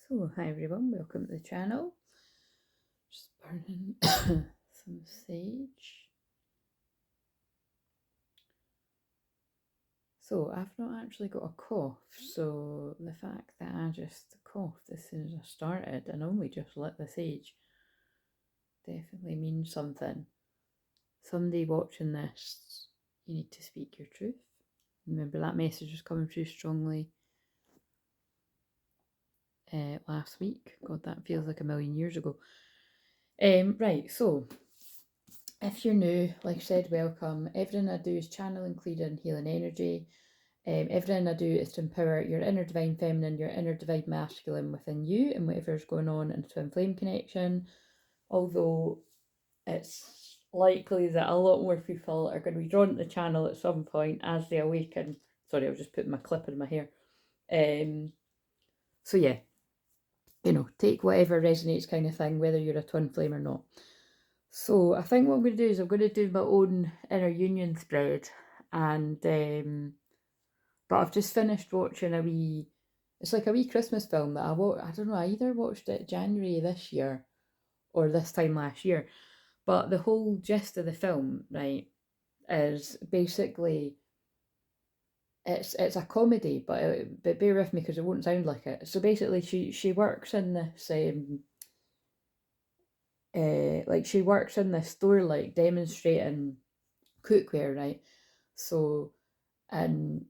So, hi everyone, welcome to the channel. Just burning some sage. So, I've not actually got a cough, so the fact that I just coughed as soon as I started and only just lit the sage definitely means something. Somebody watching this, you need to speak your truth. Remember that message was coming through strongly last week. God, that feels like a million years ago. Right, so if you're new, like I said, welcome. Everything I do is channeling, clearing, and healing energy. Everything I do is to empower your inner divine feminine, your inner divine masculine within you, and whatever's going on in a twin flame connection. Although it's likely that a lot more people are going to be drawn to the channel at some point as they awaken. Sorry, I was just putting my clip in my hair. So yeah, take whatever resonates kind of thing, whether you're a twin flame or not. So I think what I'm going to do is I'm going to do my own inner union spread, and but I've just finished watching it's like a wee Christmas film that I don't know, I either watched it January this year or this time last year, but the whole gist of the film, right, is basically it's a comedy, but bear with me because it won't sound like it. So basically, she works in this like she works in this store, like demonstrating cookware, right? So, and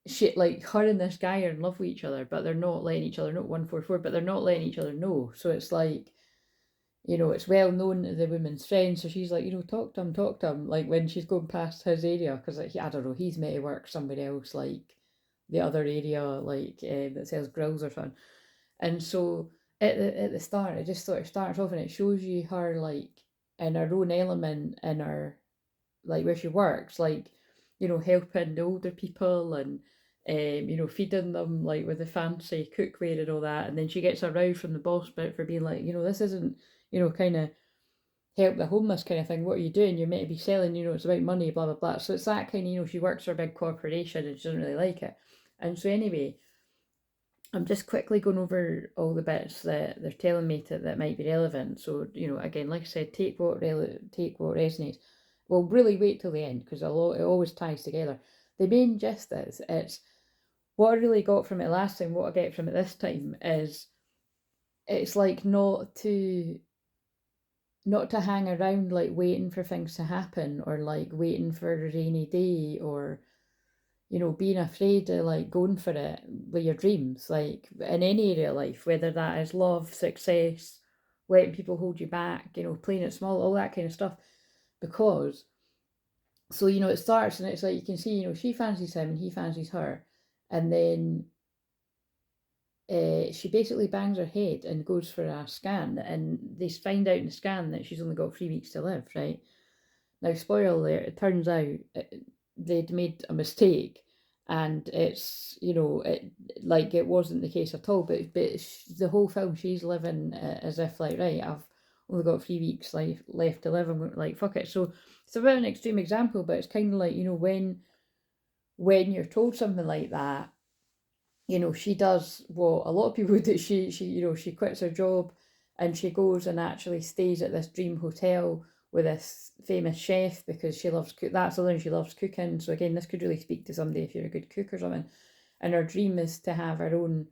she, like, her and this guy are in love with each other, but they're not letting each other know. 144, but they're not letting each other know. So it's like, it's well known to the woman's friends. So she's like, talk to him. Like when she's going past his area, because like, I don't know, he's made to work somebody else, like the other area, like that sells grills or something. And so at the start, it just sort of starts off and it shows you her like in her own element in her, like where she works, like, helping the older people and feeding them like with the fancy cookware and all that. And then she gets a row from the boss bit for being like, this isn't, kind of help the homeless kind of thing. What are you doing? You're meant to be selling, it's about money, blah, blah, blah. So it's that kind of, she works for a big corporation and she doesn't really like it. And so anyway, I'm just quickly going over all the bits that they're telling me that might be relevant. So, again, like I said, take what resonates. Well, really wait till the end because it always ties together. The main gist is it's what I really got from it last time. What I get from it this time is it's like not to hang around like waiting for things to happen or like waiting for a rainy day or being afraid of like going for it with your dreams, like in any area of life, whether that is love, success, letting people hold you back, playing it small, all that kind of stuff. Because, so, it starts and it's like you can see, she fancies him and he fancies her. And then she basically bangs her head and goes for a scan. And they find out in the scan that she's only got 3 weeks to live, right? Now, spoiler alert, it turns out they'd made a mistake and it's, it wasn't the case at all. But the whole film, she's living as if, like, right, I've only got 3 weeks left to live. I'm like, fuck it. So it's a bit of an extreme example, but it's kind of like, when you're told something like that, she does what a lot of people do. She quits her job and she goes and actually stays at this dream hotel with this famous chef because she loves cook. That's the thing, she loves cooking. So again, this could really speak to somebody if you're a good cook or something. And her dream is to have her own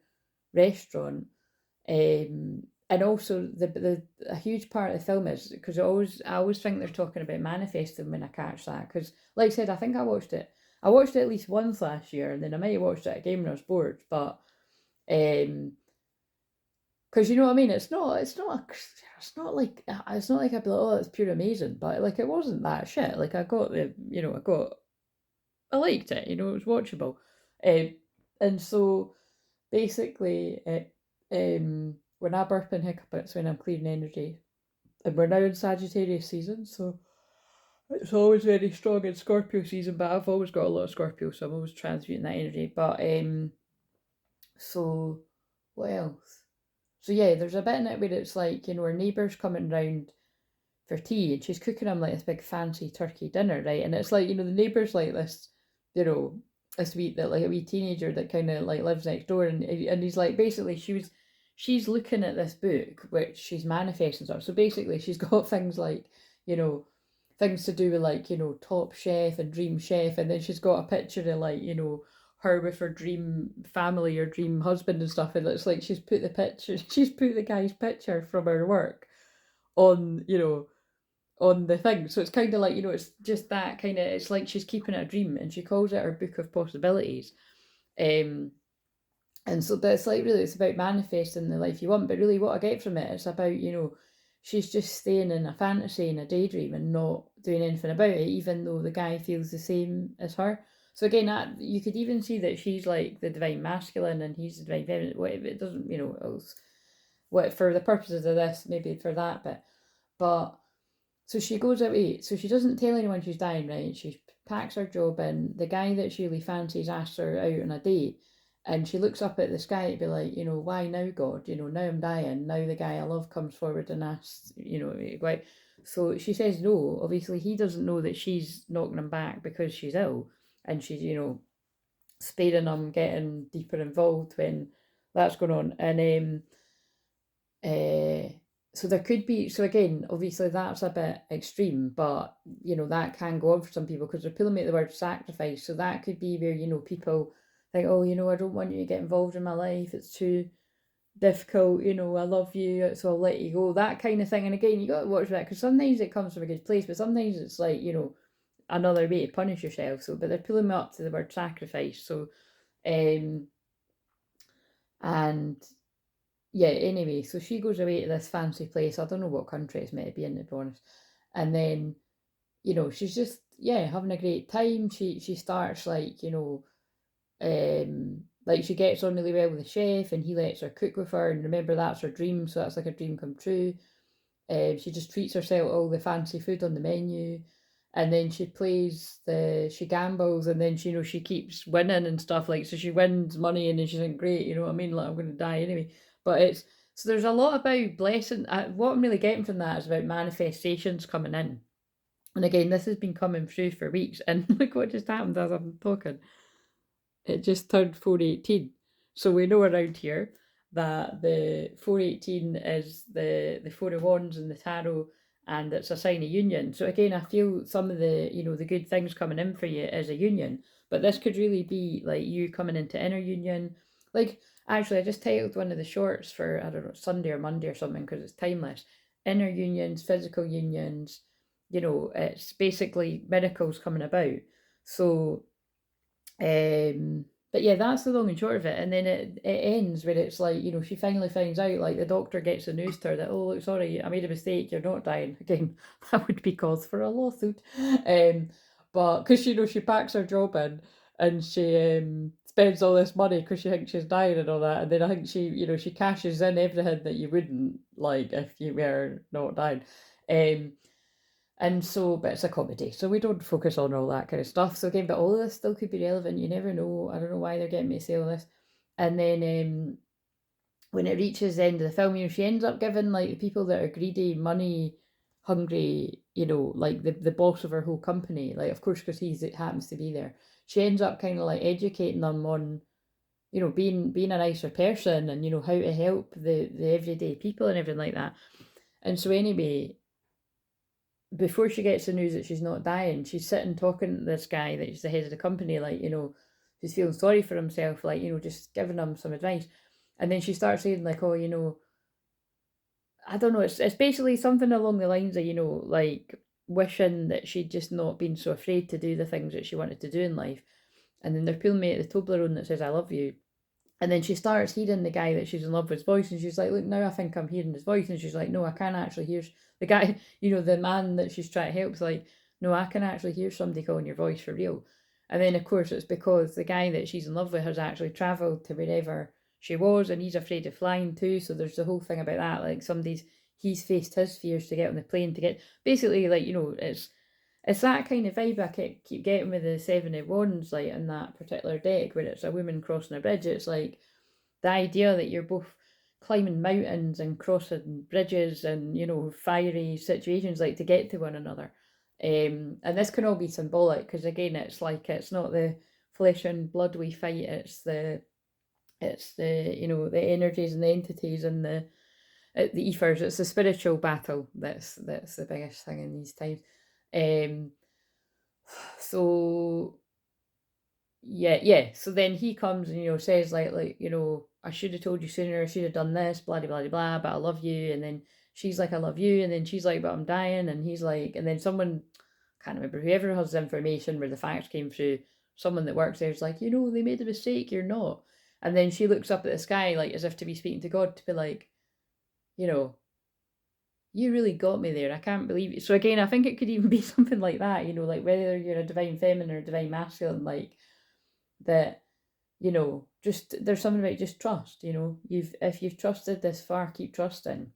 restaurant. And also a huge part of the film is because I always think they're talking about manifesting when I catch that. Because like I said, I think I watched it at least once last year, and then I might have watched it again when I was bored. But because you know what I mean, it's not like I'd be like, oh, it's pure amazing, but like it wasn't that shit. Like I liked it. It was watchable, and so basically, when I burp and hiccup, it's when I'm clearing energy, and we're now in Sagittarius season, so it's always very strong in Scorpio season. But I've always got a lot of Scorpio, so I'm always transmuting that energy. But so what else? So yeah, there's a bit in it where it's like, her neighbour's coming round for tea and she's cooking them like this big fancy turkey dinner, right? And it's like, the neighbour's like this, a wee teenager that kind of like lives next door, and he's like, basically she's looking at this book, which she's manifesting stuff. So basically, she's got things like, you know, things to do with like, you know, Top Chef and Dream Chef. And then she's got a picture of like, you know, her with her dream family or dream husband and stuff. And it's like she's put the picture, she's put the guy's picture from her work on, you know, on the thing. So it's kind of like, you know, it's just that kind of, it's like she's keeping it a dream and she calls it her book of possibilities. Um, and so that's like really, it's about manifesting the life you want. But really, what I get from it, it's about, you know, she's just staying in a fantasy and a daydream and not doing anything about it, even though the guy feels the same as her. So again, that you could even see that she's like the divine masculine and he's the divine feminine. Whatever, it doesn't, you know, else, what for the purposes of this, maybe for that bit. But so she goes away. So she doesn't tell anyone she's dying, right? She packs her job in. The guy that she really fancies asks her out on a date. And she looks up at the sky to be like, you know, why now, God? You know, now I'm dying. Now the guy I love comes forward and asks, you know, why. So she says no. Obviously, he doesn't know that she's knocking him back because she's ill. And she's, you know, sparing him, getting deeper involved when that's going on. And so there could be, so again, obviously that's a bit extreme, but you know that can go on for some people because they're pulling me at the word sacrifice. So that could be where, you know, people think, oh, you know, I don't want you to get involved in my life, it's too difficult, you know, I love you, so I'll let you go, that kind of thing. And again, you got to watch that because sometimes it comes from a good place, but sometimes it's like, you know, another way to punish yourself. So but they're pulling me up to the word sacrifice. So and yeah, anyway, so she goes away to this fancy place. I don't know what country it's meant to be in, to be honest. And then, you know, she's just, yeah, having a great time. She starts like, you know, like she gets on really well with the chef and he lets her cook with her. And remember, that's her dream. So that's like a dream come true. She just treats herself all the fancy food on the menu. And then she gambles and then she, you know, she keeps winning and stuff like, so she wins money and then she's like, great, you know what I mean? Like, I'm going to die anyway. But it's, so there's a lot about blessing. What I'm really getting from that is about manifestations coming in. And again, this has been coming through for weeks. And look what just happened as I'm talking. It just turned 418. So we know around here that the 418 is the Four of Wands and the tarot, and it's a sign of union. So again, I feel some of the, you know, the good things coming in for you is a union, but this could really be like you coming into inner union. Like, actually, I just titled one of the shorts for, I don't know, Sunday or Monday or something because it's timeless. Inner unions, physical unions, you know, it's basically miracles coming about. So but yeah, that's the long and short of it. And then it ends where it's like, you know, she finally finds out, like the doctor gets the news to her that, oh, look, sorry, I made a mistake, you're not dying. Again, that would be cause for a lawsuit. But because, you know, she packs her job in and she spends all this money because she thinks she's dying and all that. And then I think she, you know, she cashes in everything that you wouldn't like if you were not dying. Um, and so, but it's a comedy, so we don't focus on all that kind of stuff. So again, but all of this still could be relevant. You never know. I don't know why they're getting me to say all this. And then when it reaches the end of the film, you know, she ends up giving like the people that are greedy, money hungry, you know, like the boss of her whole company, like of course because it happens to be there. She ends up kind of like educating them on, you know, being a nicer person and, you know, how to help the everyday people and everything like that. And so anyway, before she gets the news that she's not dying, she's sitting talking to this guy that's the head of the company, like, you know, she's feeling sorry for himself, like, you know, just giving him some advice. And then she starts saying, like, oh, you know, I don't know, it's basically something along the lines of, you know, like wishing that she'd just not been so afraid to do the things that she wanted to do in life. And then they're pulling me at the Toblerone that says, I love you. And then she starts hearing the guy that she's in love with's voice, and she's like, look, now I think I'm hearing his voice. And she's like, no, I can't actually hear the guy, you know, the man that she's trying to help's like, no, I can actually hear somebody calling your voice for real. And then, of course, it's because the guy that she's in love with has actually travelled to wherever she was, and he's afraid of flying too. So there's the whole thing about that. Like, he's faced his fears to get on the plane to get, basically, like, you know, it's that kind of vibe I keep getting with the Seven of Wands, like in that particular deck, where it's a woman crossing a bridge. It's like the idea that you're both climbing mountains and crossing bridges and, you know, fiery situations, like to get to one another. And this can all be symbolic because again, it's like it's not the flesh and blood we fight; it's the It's the, you know, the energies and the entities and the ethers. It's the spiritual battle that's the biggest thing in these times. Um, so yeah. So then he comes and, you know, says like, you know, I should have told you sooner. I should have done this. Blah blah blah blah. But I love you. And then she's like, I love you. And then she's like, but I'm dying. And he's like, and then someone, can't remember, whoever has the information where the facts came through, someone that works there is like, you know, they made a mistake. You're not. And then she looks up at the sky like as if to be speaking to God, to be like, you know, you really got me there. I can't believe it. So again, I think it could even be something like that, you know, like whether you're a divine feminine or a divine masculine, like that, you know, just there's something about just trust, you know. If you've trusted this far, keep trusting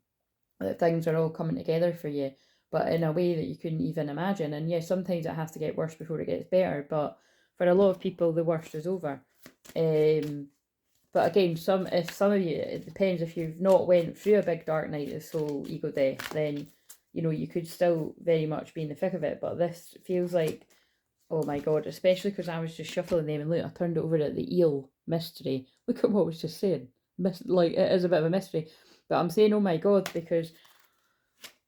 that things are all coming together for you, but in a way that you couldn't even imagine. And yeah, sometimes it has to get worse before it gets better, but for a lot of people the worst is over. But again, if some of you, it depends, if you've not went through a big dark night of soul ego death, then, you know, you could still very much be in the thick of it. But this feels like, oh my god, especially because I was just shuffling them and look, I turned it over at the eel mystery. Look at what I was just saying. Like, it is a bit of a mystery. But I'm saying, oh my god, because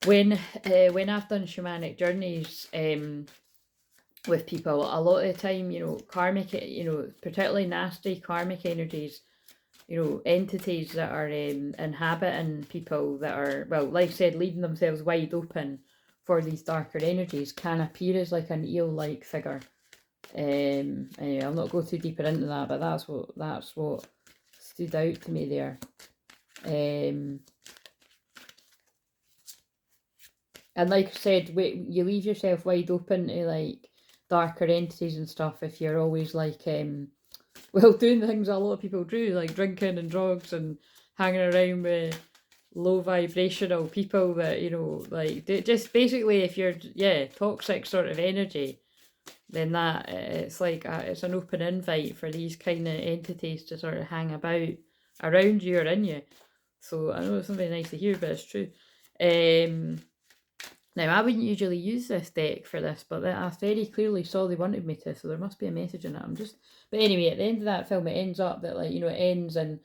when I've done shamanic journeys with people, a lot of the time, you know, karmic, you know, particularly nasty karmic energies, you know, entities that are inhabiting people that are, well, like I said, leaving themselves wide open for these darker energies, can appear as like an eel-like figure. Anyway, I'll not go too deeper into that, but that's what stood out to me there. And like I said, you leave yourself wide open to like darker entities and stuff if you're always like well, doing the things a lot of people do, like drinking and drugs and hanging around with low vibrational people that, you know, like just basically, if you're, yeah, toxic sort of energy, then that it's like it's an open invite for these kind of entities to sort of hang about around you or in you. So I know it's not very nice to hear, but it's true. Now, I wouldn't usually use this deck for this, but I very clearly saw they wanted me to, so there must be a message in it. But anyway, at the end of that film, it ends up that, like, you know, it ends and,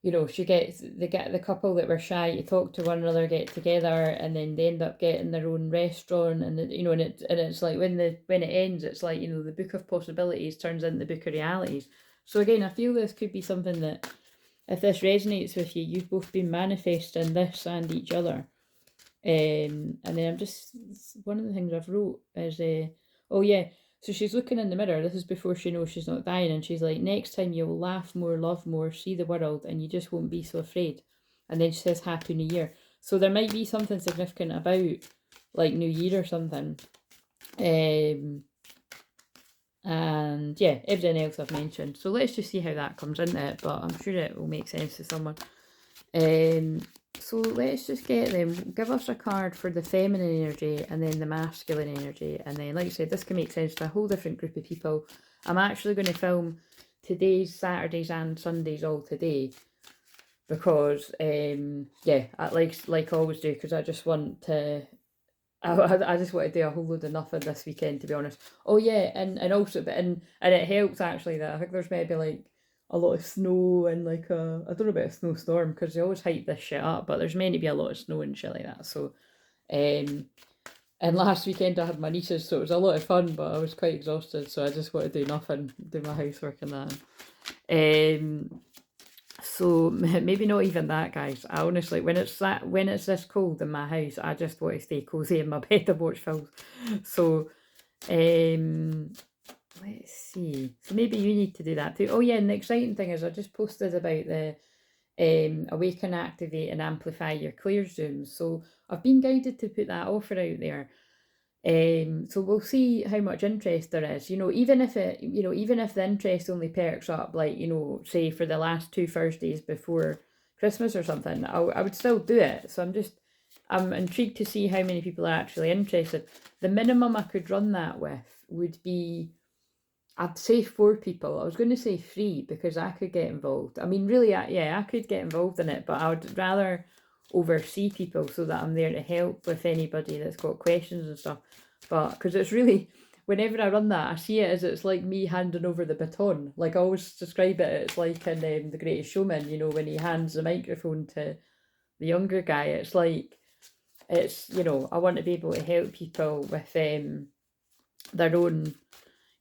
you know, they get the couple that were shy to talk to one another, get together, and then they end up getting their own restaurant, and you know, and it's like when it ends, it's like, you know, the book of possibilities turns into the book of realities. So again, I feel this could be something that, if this resonates with you, you've both been manifesting this and each other. And then I'm just, one of the things I've wrote is, oh yeah, so she's looking in the mirror. This is before she knows she's not dying, and she's like, next time you'll laugh more, love more, see the world, and you just won't be so afraid. And then she says, Happy New Year. So there might be something significant about like New Year or something. And yeah, everything else I've mentioned. So let's just see how that comes into it, but I'm sure it will make sense to someone. So let's just get them. Give us a card for the feminine energy and then the masculine energy. And then, like I said, this can make sense to a whole different group of people. I'm actually going to film today's Saturdays and Sundays all today. Because, yeah, like I always do, because I just want to... I just want to do a whole load of nothing this weekend, to be honest. Oh yeah, and also, and it helps actually that I think there's maybe like a lot of snow and like I don't know about a snowstorm, because they always hype this shit up, but there's meant to be a lot of snow and shit like that. So, and last weekend I had my nieces, so it was a lot of fun, but I was quite exhausted, so I just want to do nothing, do my housework and that. So maybe not even that, guys. I honestly, when it's this cold in my house, I just want to stay cozy in my bed and watch films. So, let's see. So maybe you need to do that too. Oh yeah, and the exciting thing is I just posted about the awaken, activate, and amplify your Clair Zooms. So I've been guided to put that offer out there. So we'll see how much interest there is. You know, even if the interest only perks up, like, you know, say for the last 2 Thursdays before Christmas or something, I would still do it. So I'm intrigued to see how many people are actually interested. The minimum I could run that with would be, I'd say 4 people. I was going to say 3 because I could get involved. I mean, really, I could get involved in it, but I would rather oversee people so that I'm there to help with anybody that's got questions and stuff. But because it's really, whenever I run that, I see it as it's like me handing over the baton. Like I always describe it, it's like in The Greatest Showman, you know, when he hands the microphone to the younger guy. It's like, it's, you know, I want to be able to help people with their own,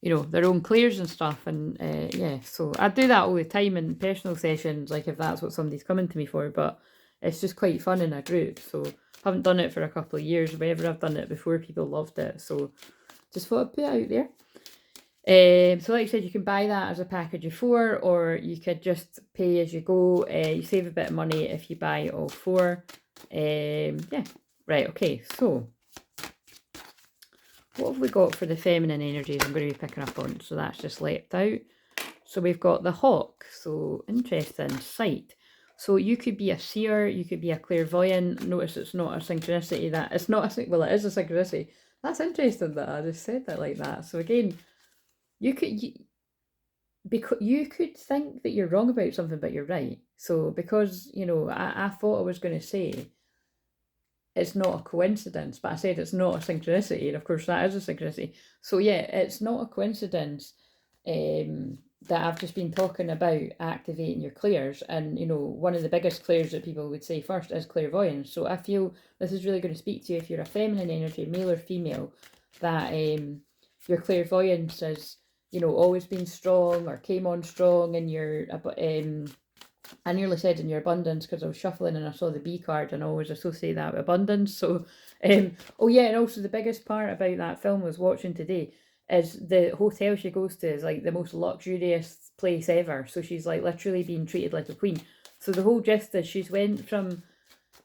you know, their own clairs and stuff. And yeah, so I do that all the time in personal sessions, like if that's what somebody's coming to me for. But it's just quite fun in a group. So I haven't done it for a couple of years. Whenever I've done it before, people loved it. So just thought I'd put it out there. So like I said, you can buy that as a package of 4, or you could just pay as you go. You save a bit of money if you buy all 4. Yeah, right, okay, so what have we got for the feminine energies I'm going to be picking up on? So that's just leapt out. So we've got the hawk, so interesting, sight. So you could be a seer, you could be a clairvoyant. Notice it's not a synchronicity, that it's not a, well, it is a synchronicity. That's interesting that I just said that like that. So again, you could think that you're wrong about something, but you're right. So because, you know, I thought I was going to say it's not a coincidence, but I said it's not a synchronicity, and of course that is a synchronicity. So yeah, it's not a coincidence that I've just been talking about activating your clairs. And, you know, one of the biggest clairs that people would say first is clairvoyance. So I feel this is really going to speak to you if you're a feminine energy, male or female, that your clairvoyance is, you know, always been strong or came on strong in your, I nearly said in your abundance because I was shuffling and I saw the B card, and I always associate that with abundance. So, oh yeah, and also the biggest part about that film I was watching today is the hotel she goes to is like the most luxurious place ever. So she's like literally being treated like a queen. So the whole gist is she's went from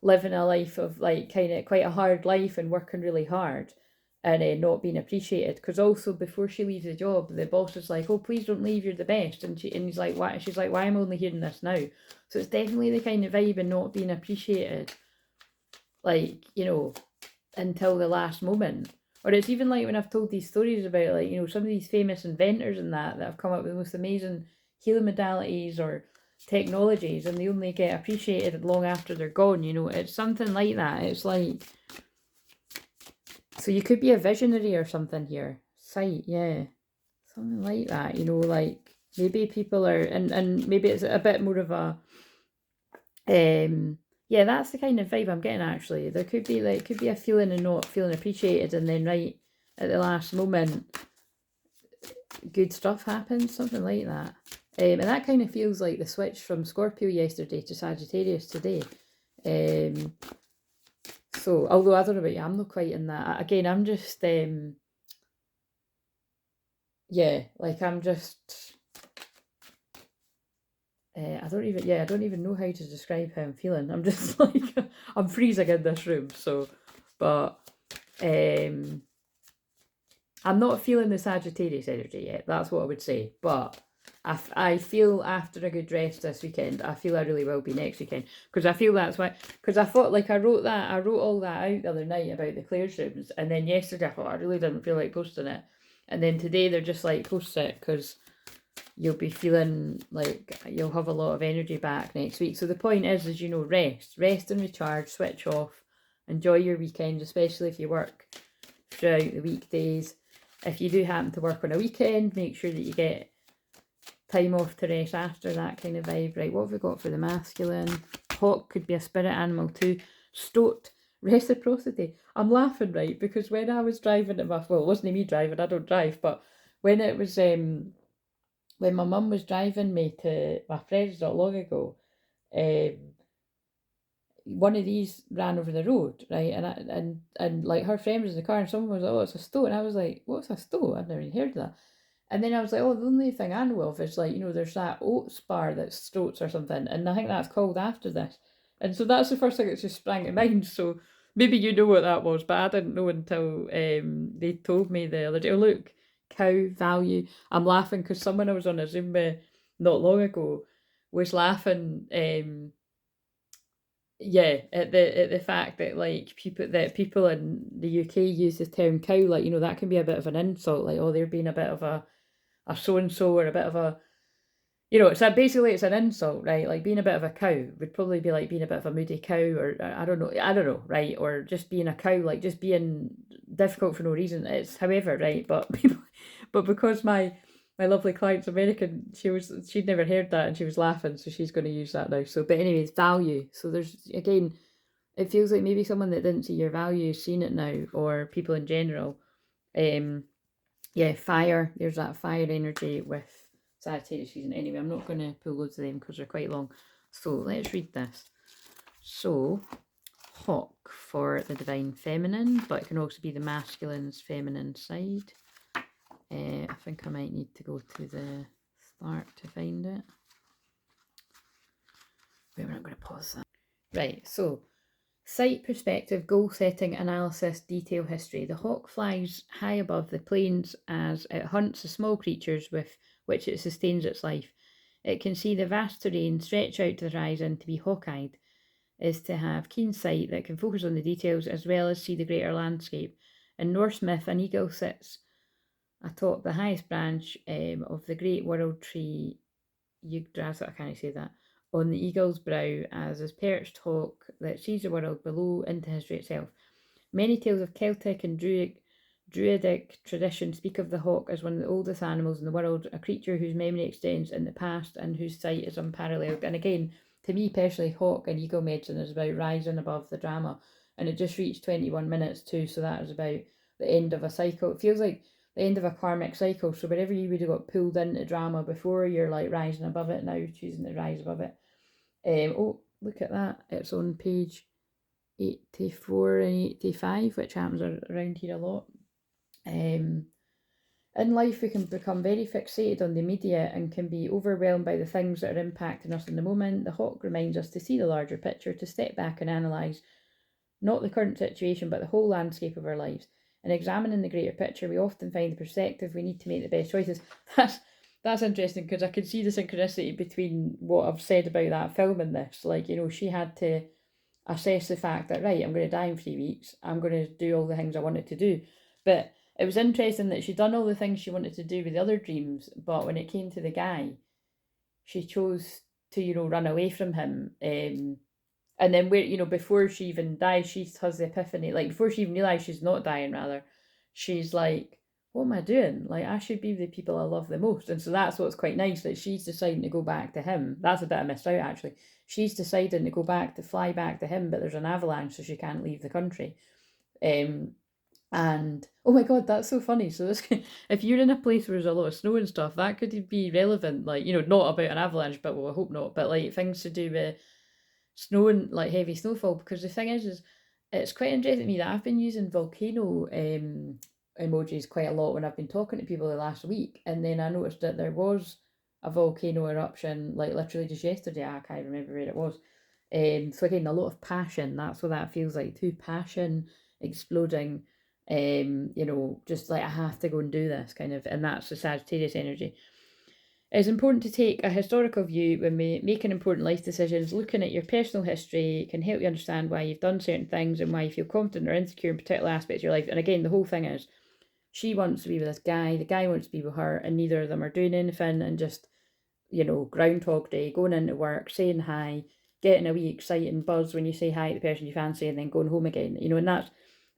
living a life of like kind of quite a hard life and working really hard and not being appreciated. Because also before she leaves the job, the boss is like, "Oh, please don't leave. You're the best." And he's like, "Why?" She's like, "Why am I only hearing this now?" So it's definitely the kind of vibe and not being appreciated, like, you know, until the last moment. Or it's even like when I've told these stories about, like, you know, some of these famous inventors and that have come up with the most amazing healing modalities or technologies, and they only get appreciated long after they're gone. You know, it's something like that. It's like, so you could be a visionary or something here. Sight, yeah. Something like that, you know, like maybe people are, and maybe it's a bit more of a, yeah, that's the kind of vibe I'm getting actually. There could be like, could be a feeling and not feeling appreciated, and then right at the last moment, good stuff happens, something like that. And that kind of feels like the switch from Scorpio yesterday to Sagittarius today. So, although I don't know about you, I'm not quite in that. Again, I'm just, yeah, like I'm just, I don't even know how to describe how I'm feeling. I'm just like, I'm freezing in this room. So, but, I'm not feeling the Sagittarius energy yet. That's what I would say. But I feel after a good rest this weekend, I feel I really will be next weekend. Because I feel that's why, because I thought like I wrote all that out the other night about the Claire's rooms. And then yesterday I thought I really didn't feel like posting it. And then today they're just like, post it because you'll be feeling like you'll have a lot of energy back next week. So the point is, you know, rest and recharge, switch off, enjoy your weekend, especially if you work throughout the weekdays. If you do happen to work on a weekend, make sure that you get time off to rest after, that kind of vibe. Right, what have we got for the masculine? Hawk could be a spirit animal too. Stoat, reciprocity. I'm laughing, right, because when I was driving to my, well, it wasn't me driving, I don't drive, but when it was, when my mum was driving me to my friend's not long ago, one of these ran over the road, right? And like her friend was in the car, and someone was like, "Oh, it's a stoat," and I was like, "What's a stoat? I've never even heard of that." And then I was like, "Oh, the only thing I know of is like, you know, there's that oats bar that's stoats or something, and I think that's called after this." And so that's the first thing that just sprang to mind. So maybe you know what that was, but I didn't know until they told me the other day. Oh, look, cow value. I'm laughing because someone I was on a Zoom with not long ago was laughing. Yeah, at the fact that like people in the UK use the term cow, like, you know, that can be a bit of an insult, like, oh, they're being a bit of a so and so, or a bit of a, you know, it's a, basically it's an insult, right? Like being a bit of a cow would probably be like being a bit of a moody cow, or I don't know, right? Or just being a cow, like just being difficult for no reason. It's however, right, but but because my lovely client's American, she'd never heard that and she was laughing, so she's going to use that now. So, but anyways, value. So there's again, it feels like maybe someone that didn't see your value is seeing it now, or people in general. Yeah, fire. There's that fire energy with Sagittarius season. Anyway, I'm not going to pull loads of them because they're quite long. So let's read this. So, hawk for the divine feminine, but it can also be the masculine's feminine side. I think I might need to go to the start to find it. Wait, we're not going to pause that. Right, so sight, perspective, goal setting, analysis, detail, history. The hawk flies high above the plains as it hunts the small creatures with which it sustains its life. It can see the vast terrain, stretch out to the horizon. To be hawk-eyed is to have keen sight that can focus on the details as well as see the greater landscape. In Norse myth, an eagle sits atop the highest branch of the great world tree Yggdrasil, I can't say that, on the eagle's brow as his perched hawk that sees the world below into history itself. Many tales of Celtic and Druidic tradition speak of the hawk as one of the oldest animals in the world, a creature whose memory extends in the past and whose sight is unparalleled. And again, to me personally, hawk and eagle medicine is about rising above the drama. And it just reached 21 minutes too, so that is about the end of a cycle. It feels like the end of a karmic cycle. So wherever you would have got pulled into drama before, you're like rising above it, now choosing to rise above it. Oh, look at that. It's on page 84 and 85, which happens around here a lot. In life, we can become very fixated on the immediate and can be overwhelmed by the things that are impacting us in the moment. The hawk reminds us to see the larger picture, to step back and analyse not the current situation, but the whole landscape of our lives. In examining the greater picture, we often find the perspective we need to make the best choices. That's interesting because I could see the synchronicity between what I've said about that film and this. Like, you know, she had to assess the fact that, right, I'm going to die in 3 weeks. I'm going to do all the things I wanted to do. But it was interesting that she'd done all the things she wanted to do with the other dreams, but when it came to the guy, she chose to, you know, run away from him. And then, where, you know, before she even dies, she has the epiphany. Like, before she even realised she's not dying, rather, she's like, what am I doing? Like, I should be with the people I love the most. And so that's what's quite nice, that she's deciding to go back to him. That's a bit I missed out, actually. She's deciding to go back, to fly back to him, but there's an avalanche, so she can't leave the country. And oh my god, that's so funny. So this, if you're in a place where there's a lot of snow and stuff, that could be relevant. Like, you know, not about an avalanche, but well, I hope not. But like things to do with snow and like heavy snowfall. Because the thing is it's quite interesting to me that I've been using volcano emojis quite a lot when I've been talking to people the last week, and then I noticed that there was a volcano eruption like literally just yesterday. I can't remember where it was. So again, a lot of passion. That's what that feels like too. Passion exploding. You know, just like I have to go and do this kind of, and that's the Sagittarius energy. It's important to take a historical view when we making important life decisions. Looking at your personal history can help you understand why you've done certain things and why you feel confident or insecure in particular aspects of your life. And again, the whole thing is she wants to be with this guy, the guy wants to be with her, and neither of them are doing anything, and just, you know, Groundhog Day, going into work, saying hi, getting a wee exciting buzz when you say hi to the person you fancy, and then going home again, you know, and that's,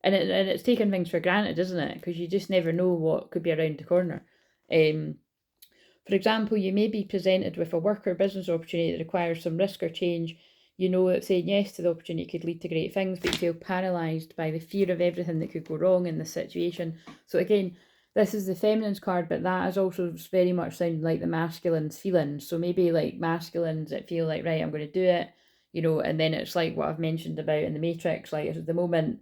and it's taking things for granted, isn't it? Because you just never know what could be around the corner. For example, you may be presented with a work or business opportunity that requires some risk or change. You know that saying yes to the opportunity could lead to great things, but you feel paralysed by the fear of everything that could go wrong in this situation. So again, this is the feminine's card, but that is also very much sounding like the masculine's feelings. So maybe like masculines that feel like, right, I'm going to do it, you know, and then it's like what I've mentioned about in the Matrix, like at the moment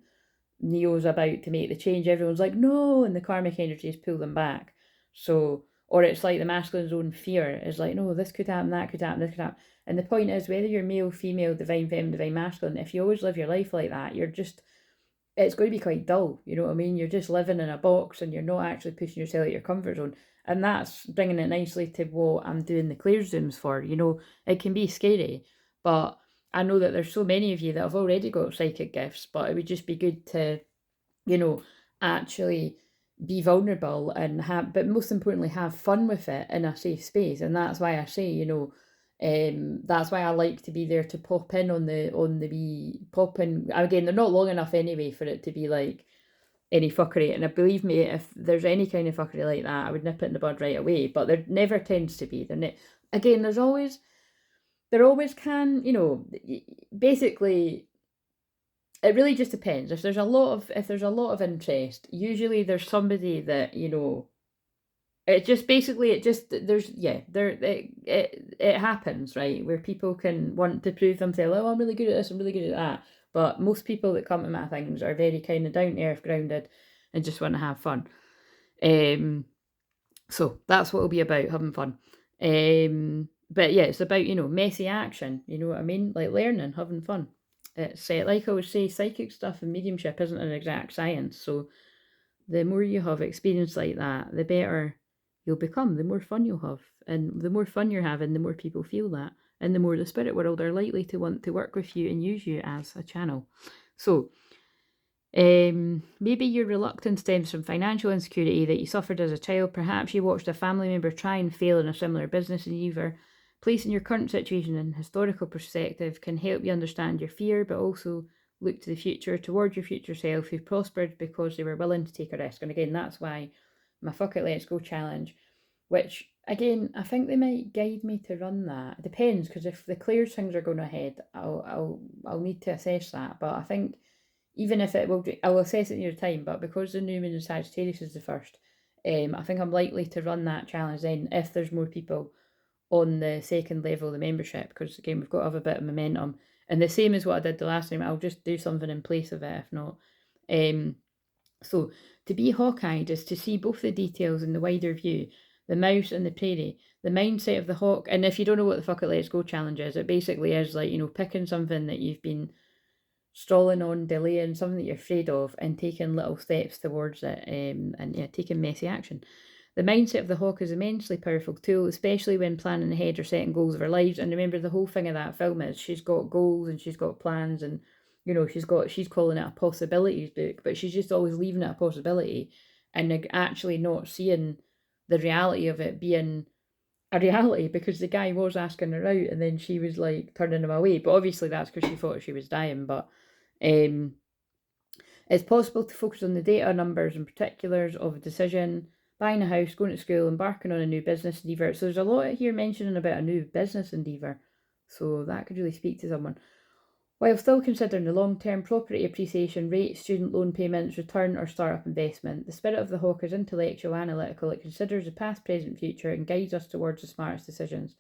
Neo's about to make the change, everyone's like, no, and the karmic energies pull them back. So, or it's like the masculine's own fear is like, no, this could happen, that could happen, this could happen. And the point is, whether you're male, female, divine feminine, divine masculine, if you always live your life like that, you're just, it's going to be quite dull, you know what I mean? You're just living in a box and you're not actually pushing yourself out your comfort zone. And that's bringing it nicely to what I'm doing the Claire Zooms for. You know, it can be scary, but I know that there's so many of you that have already got psychic gifts, but it would just be good to, you know, actually be vulnerable and have, but most importantly, have fun with it in a safe space. And that's why I say, you know, that's why I like to be there to pop in on the wee pop in. Again, they're not long enough anyway for it to be like any fuckery. And believe me, if there's any kind of fuckery like that, I would nip it in the bud right away. But there never tends to be. Again, there always can, basically, it really just depends. If there's a lot of interest, usually there's somebody that, it just basically, it happens, right? Where people can want to prove themselves, oh, I'm really good at this, I'm really good at that. But most people that come to my things are very kind of down to earth, grounded, and just want to have fun. So that's what it'll be about, having fun. But yeah, it's about, messy action, you know what I mean? Like learning, having fun. It's like I always say, psychic stuff and mediumship isn't an exact science. So the more you have experience like that, the better you'll become, the more fun you'll have. And the more fun you're having, the more people feel that. And the more the spirit world are likely to want to work with you and use you as a channel. So maybe your reluctance stems from financial insecurity that you suffered as a child. Perhaps you watched a family member try and fail in a similar business endeavour. Placing your current situation in historical perspective can help you understand your fear, but also look to the future, toward your future self who prospered because they were willing to take a risk. And again, that's why my Fuck It, Let's Go challenge, which again, I think they might guide me to run that. It depends, because if the Claire's things are going ahead, I'll need to assess that. But I think even if it will, I'll assess it in your time. But because the new moon in Sagittarius is the first, I think I'm likely to run that challenge then if there's more people on the second level of the membership, because again, we've got to have a bit of momentum. And the same as what I did the last time, I'll just do something in place of it if not. So to be hawk-eyed is to see both the details in the wider view, the mouse and the prairie, the mindset of the hawk. And if you don't know what the Fuck It, Let's Go challenge is, it basically is like, picking something that you've been stalling on, delaying, something that you're afraid of, and taking little steps towards it, and taking messy action. The mindset of the hawk is an immensely powerful tool, especially when planning ahead or setting goals of our lives. And remember, the whole thing of that film is she's got goals and she's got plans, and she's calling it a possibilities book, but she's just always leaving it a possibility and actually not seeing the reality of it being a reality, because the guy was asking her out and then she was like turning him away. But obviously that's because she thought she was dying. But it's possible to focus on the data, numbers, and particulars of a decision, buying a house, going to school, embarking on a new business endeavour. So there's a lot here mentioning about a new business endeavour. So that could really speak to someone. While still considering the long-term property appreciation rate, student loan payments, return, or startup investment, the spirit of the hawk is intellectual, analytical. It considers the past, present, future, and guides us towards the smartest decisions.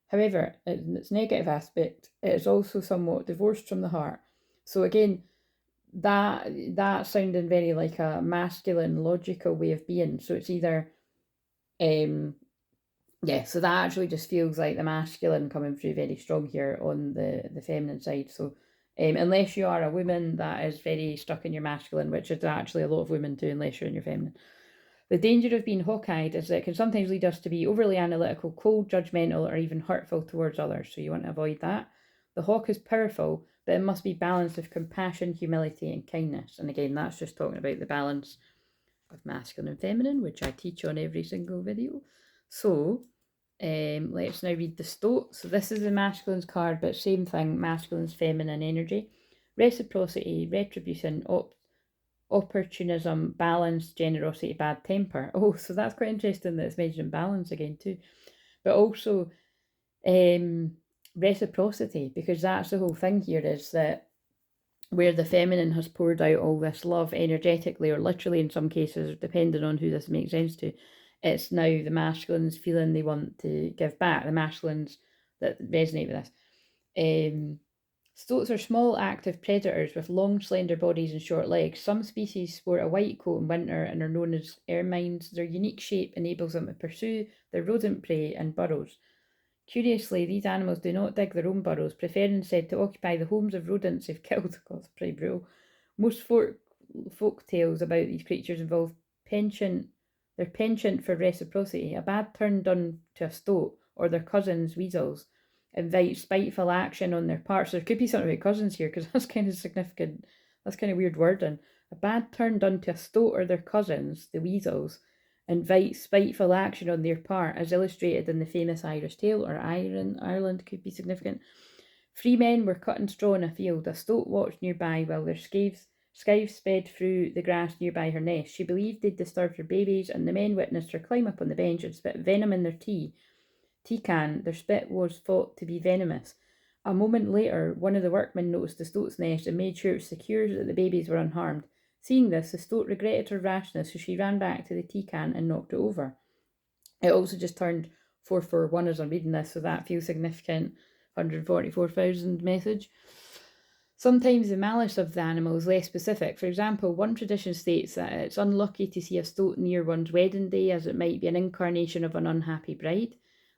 However, in its negative aspect, it is also somewhat divorced from the heart. So again, that sounding very like a masculine, logical way of being. So it's either, so that actually just feels like the masculine coming through very strong here on the feminine side. So unless you are a woman that is very stuck in your masculine, which is actually a lot of women do, unless you're in your feminine. The danger of being hawk-eyed is that it can sometimes lead us to be overly analytical, cold, judgmental, or even hurtful towards others. So you want to avoid that. The hawk is powerful, but it must be balanced with compassion, humility, and kindness. And again, that's just talking about the balance of masculine and feminine, which I teach on every single video. So let's now read the stoat. So this is the masculine's card, but same thing, masculine's feminine energy. Reciprocity, retribution, opportunism, balance, generosity, bad temper. Oh, so that's quite interesting that it's mentioning balance again too. But also reciprocity, because that's the whole thing here, is that where the feminine has poured out all this love energetically, or literally in some cases, depending on who this makes sense to, it's now the masculines feeling they want to give back, the masculines that resonate with this. Stoats are small, active predators with long, slender bodies and short legs. Some species sport a white coat in winter and are known as ermines. Their unique shape enables them to pursue their rodent prey and burrows. Curiously, these animals do not dig their own burrows, preferring instead to occupy the homes of rodents they've killed. God, it's pretty brutal. Most folk tales about these creatures involve their penchant for reciprocity. A bad turn done to a stoat or their cousins, weasels, invite spiteful action on their part. So there could be something about cousins here, because that's kind of significant. That's kind of weird wording. A bad turn done to a stoat or their cousins, the weasels, invite spiteful action on their part, as illustrated in the famous Irish tale, or Ireland could be significant. 3 men were cutting straw in a field. A stoat watched nearby while their Skives sped through the grass nearby her nest. She believed they'd disturbed her babies, and the men witnessed her climb up on the bench and spit venom in their tea can. Their spit was thought to be venomous. A moment later, one of the workmen noticed the stoat's nest and made sure it was secure that the babies were unharmed. Seeing this, the stoat regretted her rashness, so she ran back to the tea can and knocked it over. It also just turned 441 as I'm reading this, so that feels significant. 144,000 message. Sometimes the malice of the animal is less specific. For example, one tradition states that it's unlucky to see a stoat near one's wedding day, as it might be an incarnation of an unhappy bride.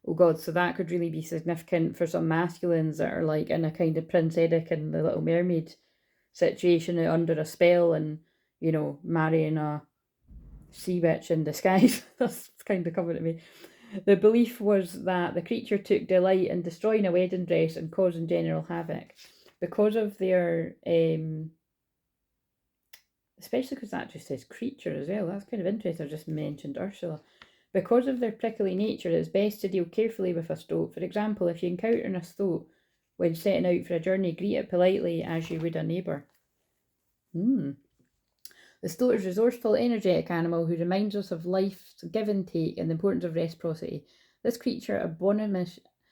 Oh God, so that could really be significant for some masculines that are like in a kind of Prince Edic and the Little Mermaid situation, under a spell and, you know, marrying a sea witch in disguise. That's kind of coming to me. The belief was that the creature took delight in destroying a wedding dress and causing general havoc. Because of their, especially because that just says creature as well, that's kind of interesting. I just mentioned Ursula. Because of their prickly nature, it's best to deal carefully with a stoat. For example, if you encounter a stoat when setting out for a journey, greet it politely as you would a neighbour. The stoat is a resourceful, energetic animal who reminds us of life's give and take and the importance of reciprocity. This creature admonishes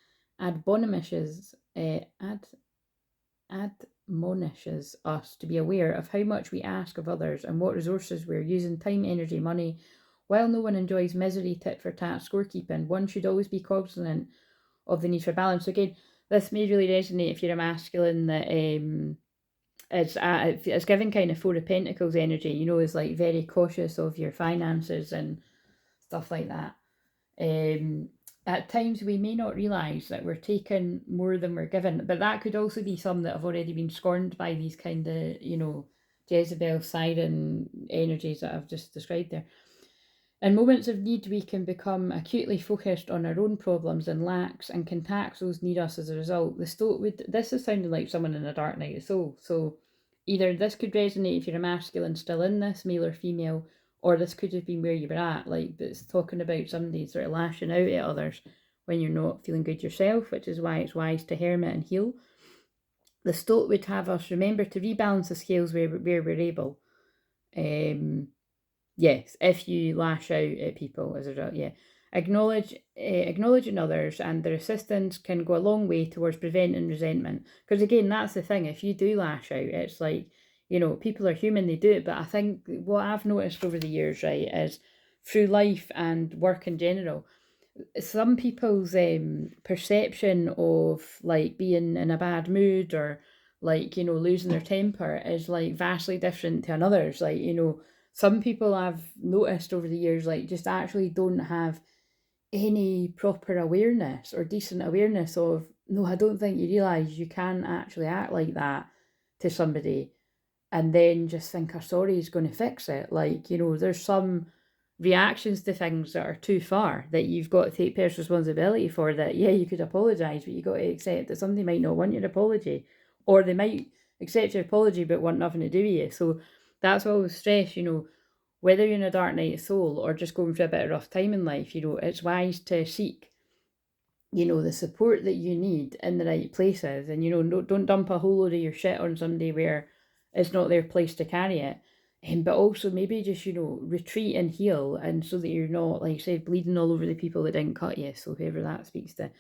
us to be aware of how much we ask of others and what resources we're using, time, energy, money. While no one enjoys misery, tit for tat scorekeeping, one should always be cognizant of the need for balance. So again, this may really resonate if you're a masculine that it's giving kind of Four of Pentacles energy, you know, is like very cautious of your finances and stuff like that. At times we may not realise that we're taking more than we're given, but that could also be some that have already been scorned by these kind of, you know, Jezebel, siren energies that I've just described there. In moments of need, we can become acutely focused on our own problems and lacks and can tax those near us as a result. The stoat this is sounding like someone in a dark night of the soul. So either this could resonate if you're a masculine still in this, male or female, or this could have been where you were at. Like, it's talking about somebody sort of lashing out at others when you're not feeling good yourself, which is why it's wise to hermit and heal. The stoat would have us remember to rebalance the scales where we're able. Yes, if you lash out at people as a result, yeah. Acknowledging others and their assistance can go a long way towards preventing resentment. Because again, that's the thing. If you do lash out, it's like, you know, people are human, they do it. But I think what I've noticed over the years, right, is through life and work in general, some people's perception of like being in a bad mood or like, you know, losing their temper is like vastly different to another's. Like, you know, some people I've noticed over the years, like, just actually don't have any proper awareness or decent awareness of, no, I don't think you realise you can actually act like that to somebody and then just think a sorry is going to fix it. Like, you know, there's some reactions to things that are too far that you've got to take personal responsibility for, that, yeah, you could apologise, but you got to accept that somebody might not want your apology, or they might accept your apology but want nothing to do with you. So that's why I always stress, you know, whether you're in a dark night of soul or just going through a bit of rough time in life, you know, it's wise to seek, you know, the support that you need in the right places. And, you know, don't dump a whole load of your shit on somebody where it's not their place to carry it. But also maybe just, you know, retreat and heal, and so that you're not, like I said, bleeding all over the people that didn't cut you. So whoever that speaks to.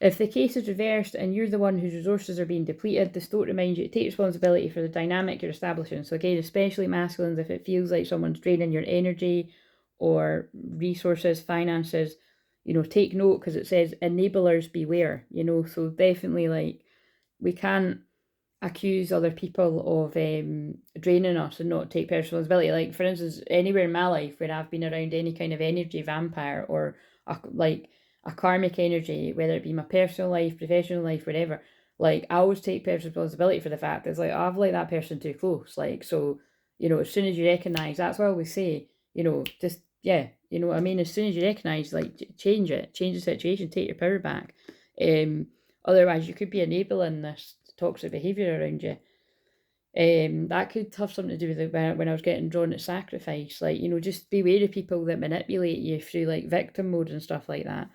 If the case is reversed and you're the one whose resources are being depleted, the stoat reminds you to take responsibility for the dynamic you're establishing. So again, especially masculines, if it feels like someone's draining your energy or resources, finances, you know, take note, because it says enablers beware, you know. So definitely, like, we can't accuse other people of draining us and not take personal responsibility. Like, for instance, anywhere in my life where I've been around any kind of energy vampire or a karmic energy, whether it be my personal life, professional life, whatever, like, I always take personal responsibility for the fact that it's like, I've let that person too close. Like, so, you know, as soon as you recognise, that's what I always say, you know, just, yeah, you know what I mean? As soon as you recognise, like, change the situation, take your power back. Otherwise, you could be enabling this toxic behaviour around you. That could have something to do with when I was getting drawn at sacrifice. Like, you know, just be wary of people that manipulate you through like victim mode and stuff like that.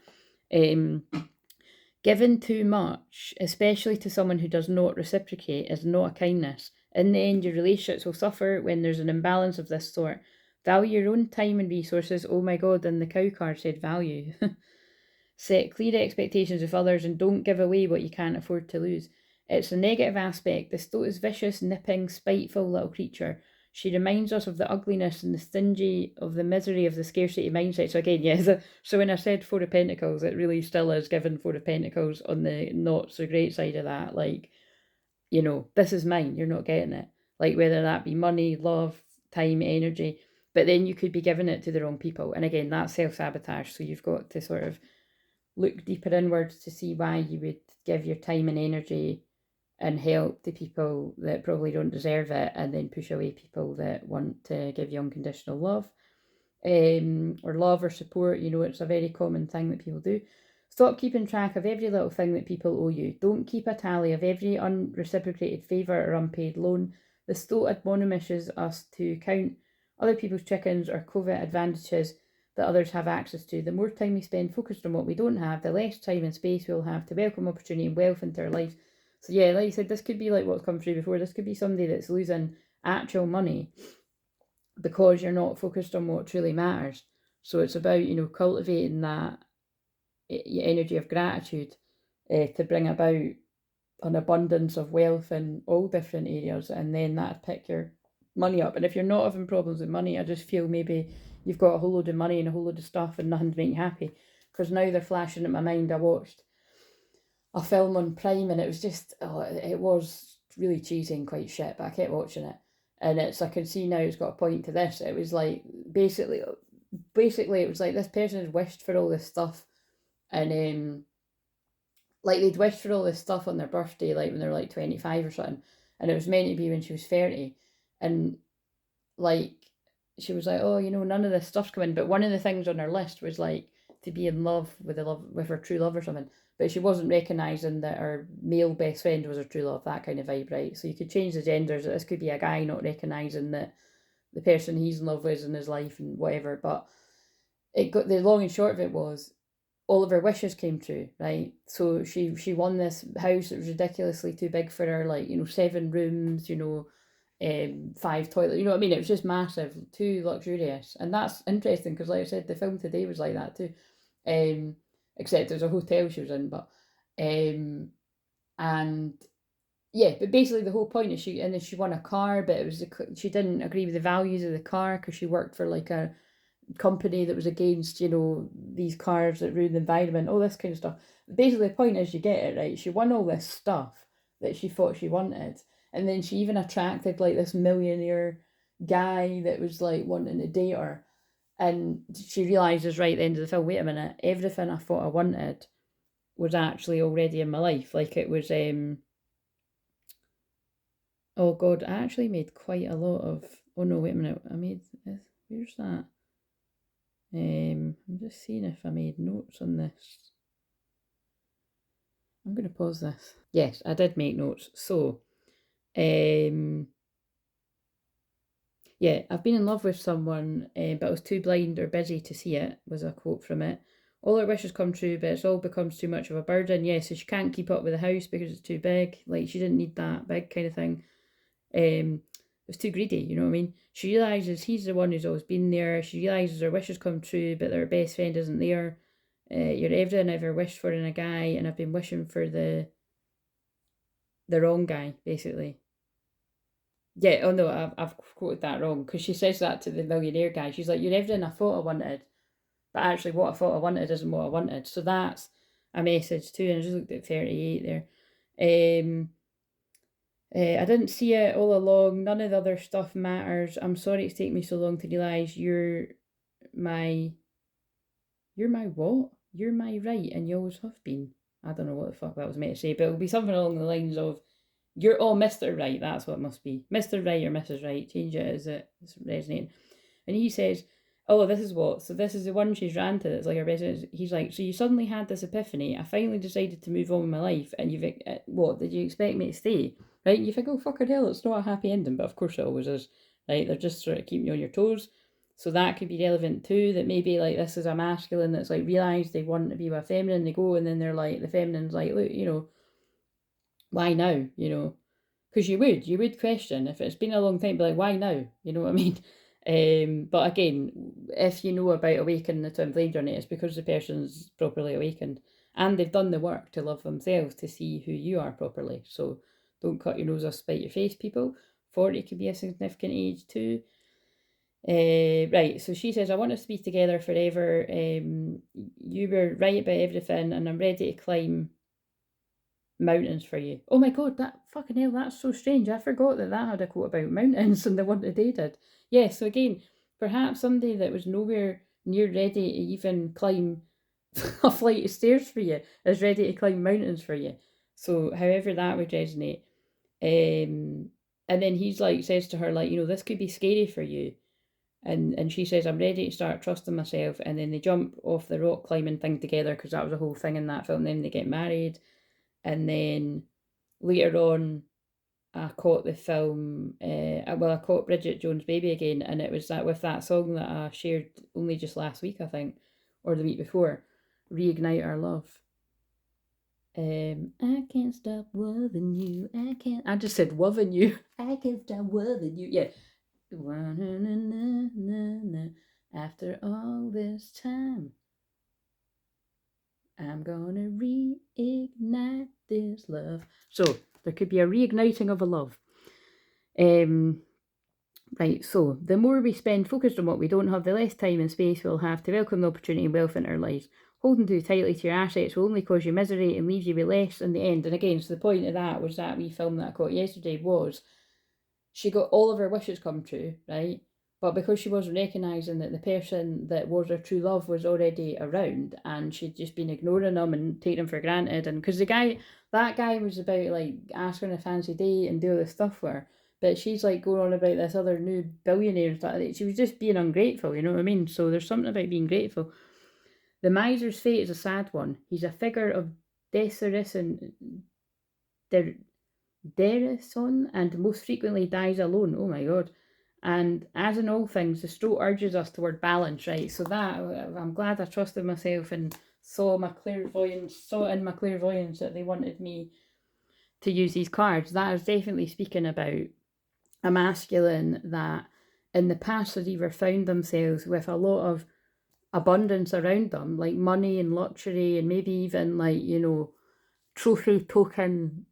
Giving too much, especially to someone who does not reciprocate, is not a kindness. In the end, your relationships will suffer when there's an imbalance of this sort. Value your own time and resources. Oh my god, and the cow card said value. Set clear expectations with others and don't give away what you can't afford to lose. It's a negative aspect. The stoat is vicious, nipping, spiteful little creature. She reminds us of the ugliness and the stingy, of the misery of the scarcity mindset. So again, yeah, so when I said Four of Pentacles, it really still is given Four of Pentacles on the not so great side of that. Like, you know, this is mine, you're not getting it. Like, whether that be money, love, time, energy, but then you could be giving it to the wrong people. And again, that's self-sabotage. So you've got to sort of look deeper inwards to see why you would give your time and energy and help to people that probably don't deserve it, and then push away people that want to give you unconditional love, or love or support. You know, it's a very common thing that people do. Stop keeping track of every little thing that people owe you. Don't keep a tally of every unreciprocated favour or unpaid loan. The stoat admonishes us to count other people's chickens or covert advantages that others have access to. The more time we spend focused on what we don't have, the less time and space we'll have to welcome opportunity and wealth into our lives. So yeah, like you said, this could be like what's come through before. This could be somebody that's losing actual money because you're not focused on what truly matters. So it's about, you know, cultivating that energy of gratitude to bring about an abundance of wealth in all different areas, and then that pick your money up. And if you're not having problems with money, I just feel maybe you've got a whole load of money and a whole load of stuff and nothing to make you happy. Because now they're flashing at my mind. I watched a film on Prime and it was just, it was really cheesy and quite shit, but I kept watching it. And I can see now it's got a point to this. It was like, basically it was like this person had wished for all this stuff, and like they'd wished for all this stuff on their birthday, like when they were like 25 or something, and it was meant to be when she was 30, and like she was like, oh, you know, none of this stuff's coming, but one of the things on her list was like to be in love with her true love or something, but she wasn't recognising that her male best friend was her true love, that kind of vibe, right? So you could change the genders. This could be a guy not recognising that the person he's in love with is in his life and whatever, but it got, the long and short of it was, all of her wishes came true, right? So she won this house that was ridiculously too big for her, like, you know, 7 rooms, you know, 5 toilets, you know what I mean? It was just massive, too luxurious. And that's interesting because, like I said, the film today was like that too. Except it was a hotel she was in, but and yeah, but basically the whole point is she won a car, but it was she didn't agree with the values of the car because she worked for like a company that was against, you know, these cars that ruin the environment, all this kind of stuff. Basically, the point is, you get it, right? She won all this stuff that she thought she wanted, and then she even attracted like this millionaire guy that was like wanting to date her, and she realizes right at the end of the film, wait a minute, everything I thought I wanted was actually already in my life. Like it was, oh god, I actually made quite a lot of. Oh no, wait a minute, I made. Where's that? I'm just seeing if I made notes on this. I'm going to pause this. Yes, I did make notes. So, yeah, I've been in love with someone, but I was too blind or busy to see it, was a quote from it. All her wishes come true, but it's all becomes too much of a burden. Yeah, so she can't keep up with the house because it's too big. Like, she didn't need that big kind of thing. It was too greedy, you know what I mean? She realises he's the one who's always been there. She realises her wishes come true, but her best friend isn't there. You're everything I've ever wished for in a guy, and I've been wishing for the wrong guy, basically. Yeah, oh no, I've quoted that wrong, because she says that to the millionaire guy. She's like, you're everything I thought I wanted, but actually what I thought I wanted isn't what I wanted. So that's a message too, and I just looked at 38 there. I didn't see it all along. None of the other stuff matters. I'm sorry it's taken me so long to realise my what? You're my right, and you always have been. I don't know what the fuck that was meant to say, but it'll be something along the lines of, you're all Mr. Right, that's what it must be. Mr. Right or Mrs. Right, change it as it's resonating. And he says, oh, this is what? So this is the one she's ranted, it's like her best friend. He's like, so you suddenly had this epiphany. I finally decided to move on with my life, and you've, what, did you expect me to stay? Right? You think, oh, fucking hell, it's not a happy ending, but of course it always is. Right? They're just sort of keeping you on your toes. So that could be relevant too, that maybe like this is a masculine that's like realised they want to be with a feminine, they go and then they're like, the feminine's like, look, you know, why now, you know? Because you would question if it's been a long time, be like, why now? You know what I mean? But again, if you know about awakening the twin flame journey, it's because the person's properly awakened and they've done the work to love themselves to see who you are properly. So don't cut your nose off, spite your face, people. 40 could be a significant age too. Right, so she says, I want us to be together forever. You were right about everything, and I'm ready to climb mountains for you. Oh my god, that fucking hell, that's so strange. I forgot that had a quote about mountains and the one that they did. Yeah, so again, perhaps somebody that was nowhere near ready to even climb a flight of stairs for you is ready to climb mountains for you. So however that would resonate. And then he's like, says to her, like, this could be scary for you. And she says, I'm ready to start trusting myself. And then they jump off the rock climbing thing together, because that was a whole thing in that film. Then they get married. And then later on, I caught the film, I caught Bridget Jones' Baby again, and it was that with that song that I shared only just last week, I think, or the week before, Reignite Our Love. I can't stop loving you. I just said loving you. I can't stop loving you. Yeah. After all this time, I'm gonna reignite this love. So there could be a reigniting of a love. Right, so the more we spend focused on what we don't have, the less time and space we'll have to welcome the opportunity and wealth into our lives. Holding too tightly to your assets will only cause you misery and leave you with less in the end. And again, so the point of that was that wee film that I caught yesterday was she got all of her wishes come true, right? But because she wasn't recognising that the person that was her true love was already around, and she'd just been ignoring them and taking them for granted. And because that guy was about like asking her a fancy date and do all this stuff for her, but she's like going on about this other new billionaire and stuff. She was just being ungrateful, you know what I mean? So there's something about being grateful. The miser's fate is a sad one. He's a figure of desolation, derison, and most frequently dies alone. Oh my god. And as in all things, the stroke urges us toward balance, right? So that, I'm glad I trusted myself and saw in my clairvoyance that they wanted me to use these cards. That is definitely speaking about a masculine that in the past has either found themselves with a lot of abundance around them, like money and luxury, and maybe even like, trophy token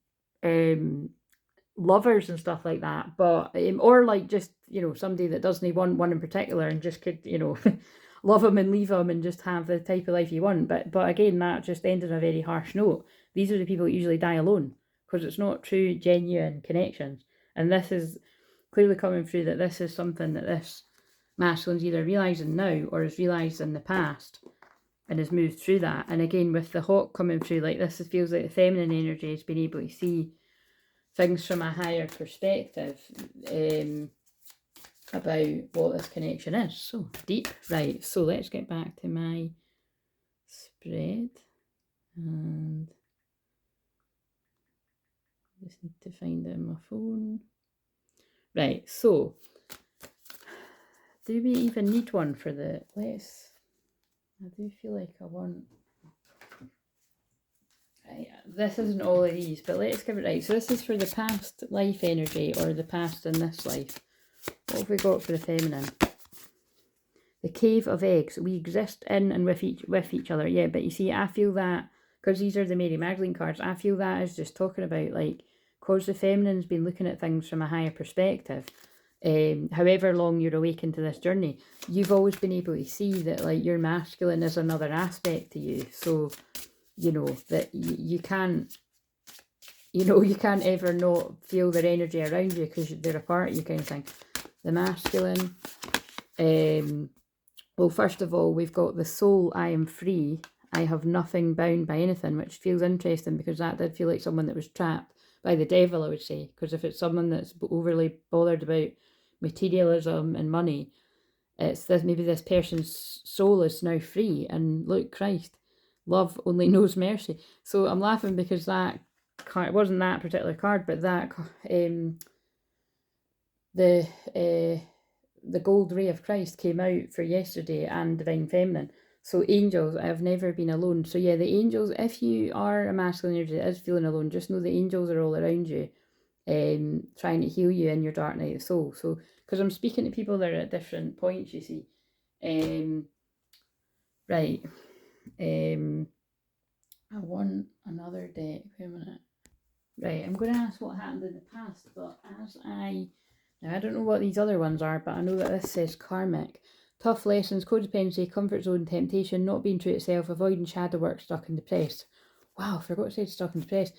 lovers and stuff like that, but or like just somebody that doesn't want one in particular and just could love them and leave them and just have the type of life you want. But again, that just ended on a very harsh note. These are the people that usually die alone because it's not true genuine connections, and this is clearly coming through that this is something that this masculine's either realizing now or has realized in the past and has moved through that. And again, with the hawk coming through like this, it feels like the feminine energy has been able to see things from a higher perspective about what this connection is. So deep. Right, so let's get back to my spread. And I just need to find it on my phone. Right, so do we even need one for the... I do feel like I want... Right, this isn't all of these, but let's give it right. So this is for the past life energy, or the past in this life. What have we got for the feminine? The cave of eggs. We exist in and with each other. Yeah, but you see, I feel that, because these are the Mary Magdalene cards, I feel that is just talking about, like, because the feminine's been looking at things from a higher perspective, however long you're awakened to this journey, you've always been able to see that, like, your masculine is another aspect to you. So, that you can't, you can't ever not feel their energy around you because they're a part of you, kind of thing. The masculine, well, first of all, we've got the soul, I am free, I have nothing bound by anything, which feels interesting because that did feel like someone that was trapped by the devil, I would say. Because if it's someone that's overly bothered about materialism and money, it's this, maybe this person's soul is now free, and look, Christ, love only knows mercy. So I'm laughing because that card, it wasn't that particular card, but that the gold ray of Christ came out for yesterday, and divine feminine. So angels, I've never been alone. So yeah, the angels, if you are a masculine energy that is feeling alone, just know the angels are all around you. trying to heal you in your dark night of soul. So, because I'm speaking to people that are at different points, you see. Right. I want another deck. Wait a minute. Right, I'm going to ask what happened in the past, but now I don't know what these other ones are, but I know that this says karmic. Tough lessons, codependency, comfort zone, temptation, not being true to self, avoiding shadow work, stuck and depressed. Wow, I forgot to say stuck and depressed.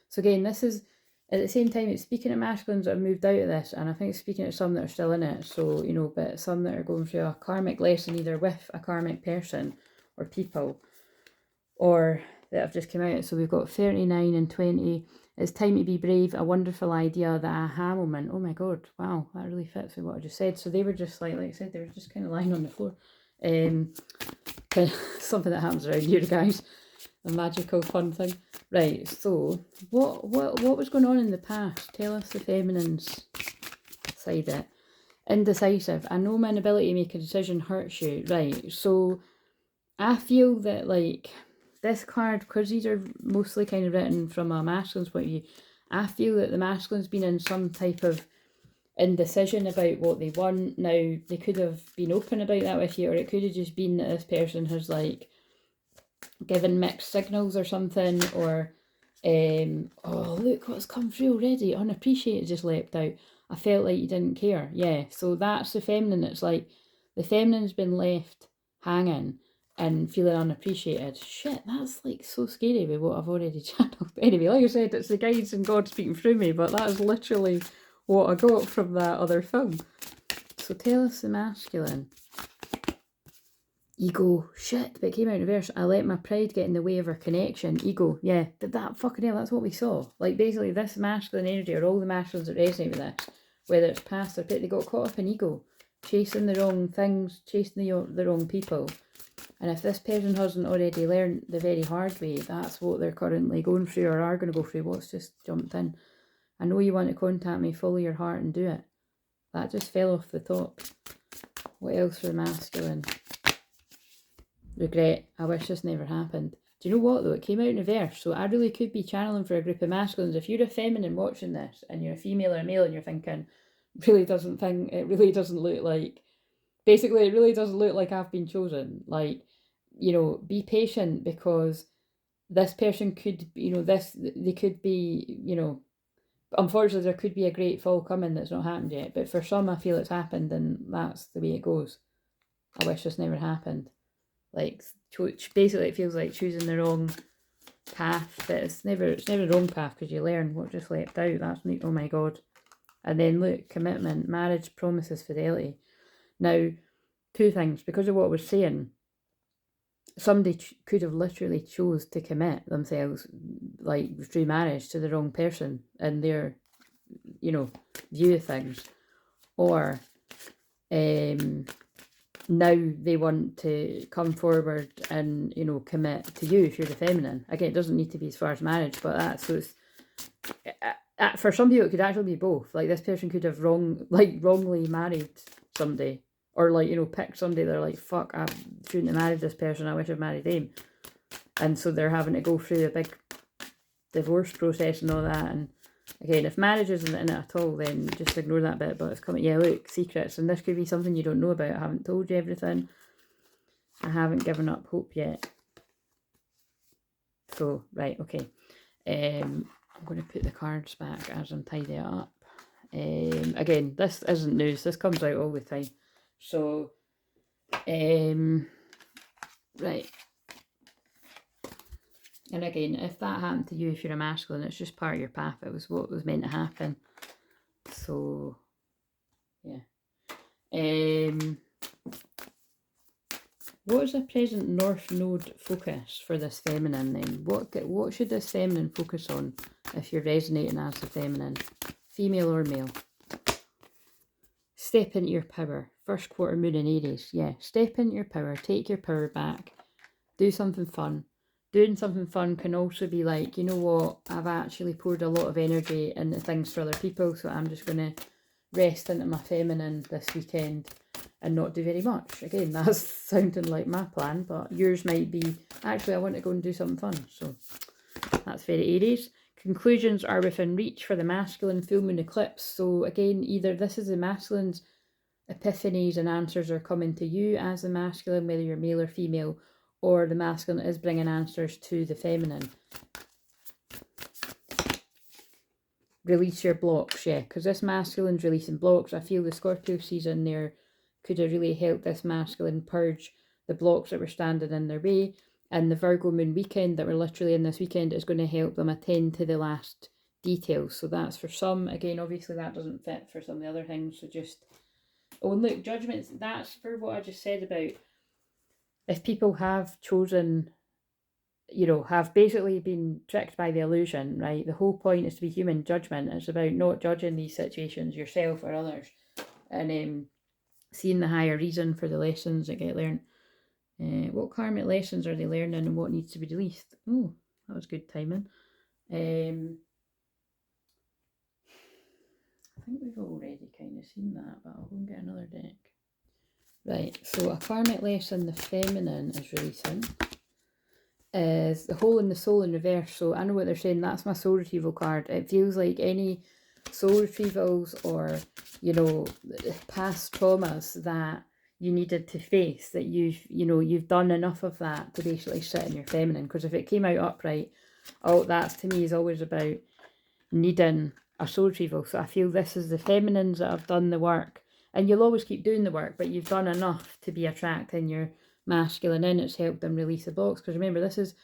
So again, this is, at the same time, it's speaking to masculines that have moved out of this, and I think it's speaking to some that are still in it, so, you know, but some that are going through a karmic lesson, either with a karmic person, or people, or that have just come out. So we've got 39 and 20. It's time to be brave, a wonderful idea, the aha moment. Oh my god, wow, that really fits with what I just said. So they were just like I said, they were just kind of lying on the floor. Something that happens around here, guys. A magical fun thing. Right, so what was going on in the past? Tell us the feminine's side it. Indecisive. I know my inability to make a decision hurts you. Right, so I feel that, like, this card, because these are mostly kind of written from a masculine's point of view, I feel that the masculine's been in some type of indecision about what they want. Now, they could have been open about that with you, or it could have just been that this person has, like, given mixed signals or something, or, oh, look what's come through already, unappreciated just leapt out. I felt like you didn't care. Yeah, so that's the feminine. It's like, the feminine's been left hanging and feeling unappreciated. Shit, that's like so scary with what I've already channeled. Anyway, like I said, it's the guides and God speaking through me, but that is literally what I got from that other film. So tell us the masculine. Ego. Shit, but it came out in reverse. I let my pride get in the way of our connection. Ego. Yeah, that fucking hell, that's what we saw. Like, basically, this masculine energy, or all the masculines that resonate with this, whether it's past or they got caught up in ego, chasing the wrong things, chasing the wrong people. And if this person hasn't already learned the very hard way, that's what they're currently going through, or are going to go through. What's just jumped in? I know you want to contact me, follow your heart and do it. That just fell off the top. What else for masculine? Regret. I wish this never happened. Do you know what though? It came out in reverse, so I really could be channeling for a group of masculines. If you're a feminine watching this, and you're a female or a male, and you're thinking, it really doesn't look like, basically, it really doesn't look like I've been chosen. Like, you know, be patient, because this person could, you know, they could be, you know, unfortunately there could be a great fall coming that's not happened yet. But for some, I feel it's happened, and that's the way it goes. I wish this never happened. Like, basically, it feels like choosing the wrong path, but it's never the wrong path, because you learn what just leapt out. That's neat. Oh my god. And then look, commitment, marriage, promises, fidelity. Now, two things, because of what I was saying, somebody could have literally chose to commit themselves, like through marriage, to the wrong person and their, you know, view of things, or now they want to come forward and, you know, commit to you if you're the feminine. Again, it doesn't need to be as far as marriage, but that's, so it's, for some people it could actually be both. Like, this person could have wrongly married somebody, or, like, you know, picked somebody. They're like, fuck, I shouldn't have married this person, I wish I'd married them. And so they're having to go through a big divorce process and all that. And again, if marriage isn't in it at all, then just ignore that bit. But it's coming, yeah, look, secrets. And this could be something you don't know about. I haven't told you everything. I haven't given up hope yet. So, right, okay. I'm going to put the cards back as I'm tidying it up. Again, this isn't news. This comes out all the time. So, right. And again, if that happened to you, if you're a masculine, it's just part of your path. It was what was meant to happen. So, yeah. What is the present North Node focus for this feminine then? What should this feminine focus on if you're resonating as the feminine, female or male? Step into your power. First quarter moon in Aries. Yeah, step into your power. Take your power back. Do something fun. Doing something fun can also be like, you know what, I've actually poured a lot of energy into things for other people, so I'm just going to rest into my feminine this weekend and not do very much. Again, that's sounding like my plan, but yours might be, actually, I want to go and do something fun. So that's very Aries. Conclusions are within reach for the masculine full moon eclipse. So again, either this is the masculine's epiphanies and answers are coming to you as the masculine, whether you're male or female, or the masculine is bringing answers to the feminine. Release your blocks, yeah, because this masculine's releasing blocks. I feel the Scorpio season there could have really helped this masculine purge the blocks that were standing in their way. And the Virgo moon weekend that we're literally in this weekend is going to help them attend to the last details. So that's for some. Again, obviously that doesn't fit for some of the other things. So just, oh, and look, judgments, that's for what I just said about if people have chosen, you know, have basically been tricked by the illusion, right? The whole point is to be human. Judgment. It's about not judging these situations, yourself or others, and seeing the higher reason for the lessons that get learned. What karmic lessons are they learning and what needs to be released? Oh, that was good timing. I think we've already kind of seen that, but I'll go and get another deck. Right, so a karmic lesson the feminine is releasing is the hole in the soul in reverse. So I know what they're saying, that's my soul retrieval card. It feels like any soul retrievals or, you know, past traumas that you needed to face, that you've done enough of that to basically sit in your feminine. Because if it came out upright, oh, that to me is always about needing a soul retrieval. So I feel this is the feminines that have done the work, and you'll always keep doing the work, but you've done enough to be attracting your masculine in. It's helped them release the blocks. Because remember, this is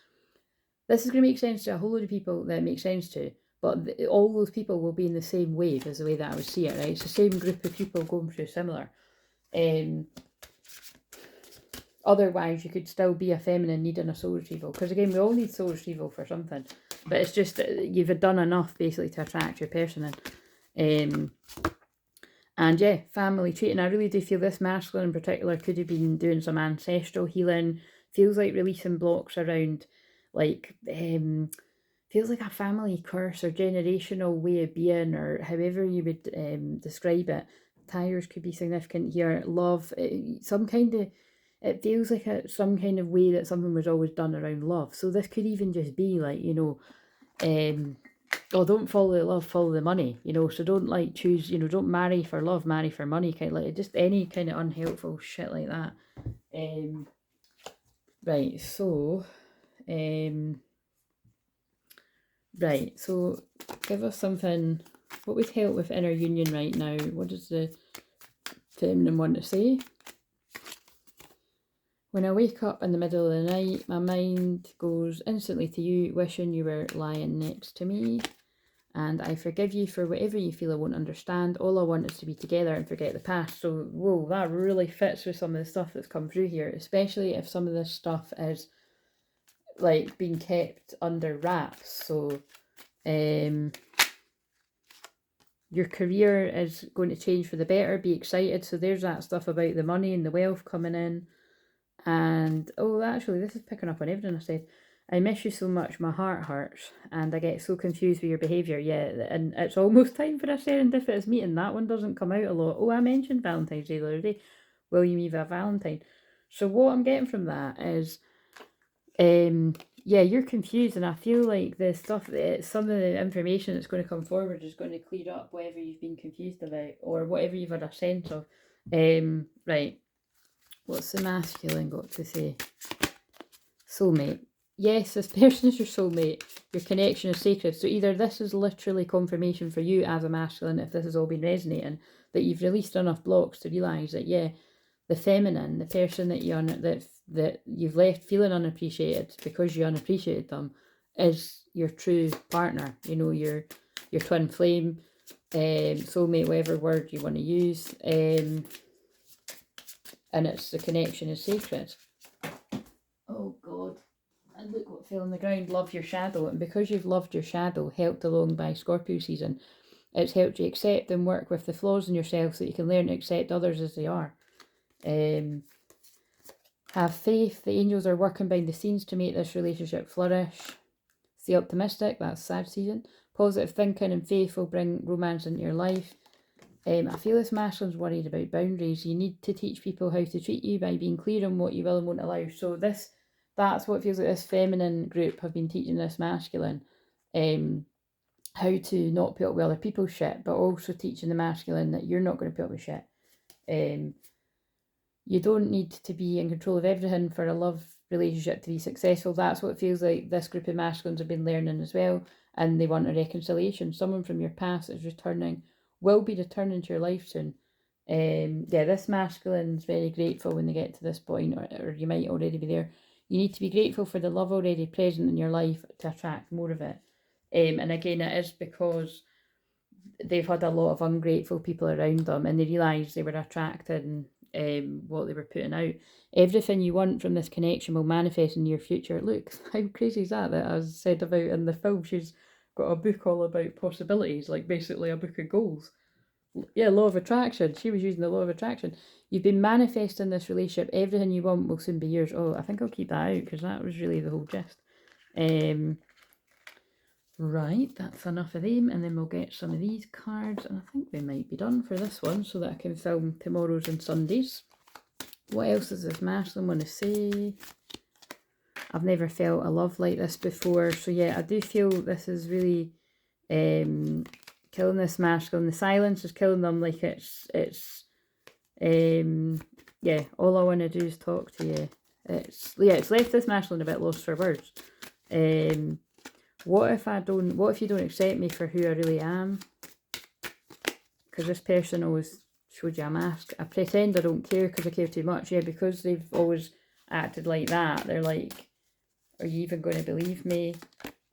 going to make sense to a whole lot of people that it makes sense to, but all those people will be in the same wave as the way that I would see it, right? It's the same group of people going through similar. Otherwise, you could still be a feminine needing a soul retrieval. Because again, we all need soul retrieval for something. But it's just that you've done enough basically to attract your person in. And yeah, family treating. I really do feel this masculine in particular could have been doing some ancestral healing. Feels like releasing blocks around, like, feels like a family curse or generational way of being, or however you would describe it. Tires could be significant here. Love, some kind of, it feels like some kind of way that something was always done around love. So this could even just be like, you know, oh, don't follow the love, follow the money, you know, so don't like choose, you know, don't marry for love, marry for money, kind of like just any kind of unhelpful shit like that. Right, so right, so give us something, what would help with inner union right now? What does the feminine want to say? When I wake up in the middle of the night, my mind goes instantly to you, wishing you were lying next to me. And I forgive you for whatever you feel I won't understand. All I want is to be together and forget the past. So, whoa, that really fits with some of the stuff that's come through here, especially if some of this stuff is like being kept under wraps. So, your career is going to change for the better. Be excited. So there's that stuff about the money and the wealth coming in. And, oh, actually, this is picking up on everything I said. I miss you so much, my heart hurts, and I get so confused with your behaviour. Yeah, and it's almost time for a serendipitous meeting. That one doesn't come out a lot. Oh, I mentioned Valentine's Day the other day. Will you meet a Valentine? So what I'm getting from that is, yeah, you're confused, and I feel like the stuff, some of the information that's going to come forward is going to clear up whatever you've been confused about, or whatever you've had a sense of. Right. What's the masculine got to say? Soulmate. Yes, this person is your soulmate. Your connection is sacred. So either this is literally confirmation for you as a masculine, if this has all been resonating, that you've released enough blocks to realise that, yeah, the feminine, the person that that you've left feeling unappreciated because you unappreciated them, is your true partner. You know, your twin flame, soulmate, whatever word you want to use. And it's the connection is sacred. Oh God. And look what fell on the ground. Love your shadow. And because you've loved your shadow, helped along by Scorpio season, it's helped you accept and work with the flaws in yourself so that you can learn to accept others as they are. Have faith. The angels are working behind the scenes to make this relationship flourish. Stay optimistic. That's Sag season. Positive thinking and faith will bring romance into your life. I feel this masculine's worried about boundaries. You need to teach people how to treat you by being clear on what you will and won't allow. So that's what it feels like this feminine group have been teaching this masculine. how to not put up with other people's shit, but also teaching the masculine that you're not going to put up with shit. You don't need to be in control of everything for a love relationship to be successful. That's what it feels like this group of masculines have been learning as well, and they want a reconciliation. Someone from your past is returning, will be returning to your life soon. Yeah, this masculine's very grateful when they get to this point, or you might already be there. You need to be grateful for the love already present in your life to attract more of it. And again, it is because they've had a lot of ungrateful people around them, and they realised they were attracting what they were putting out. Everything you want from this connection will manifest in your future. Look, how crazy is that? That as said about in the film, she's got a book all about possibilities, like basically a book of goals. Yeah, law of attraction. She was using the law of attraction. You've been manifesting this relationship. Everything you want will soon be yours. Oh, I think I'll keep that out because that was really the whole gist. Right, that's enough of them, and then we'll get some of these cards, and I think we might be done for this one so that I can film tomorrow's and Sundays. What else does this masculine want to say? I've never felt a love like this before, so yeah, I do feel this is really killing this masculine. The silence is killing them, like it's yeah, all I want to do is talk to you. It's left this masculine a bit lost for words. What if you don't accept me for who I really am? Because this person always showed you a mask. I pretend I don't care because I care too much. Yeah, because they've always acted like that. They're like, are you even going to believe me?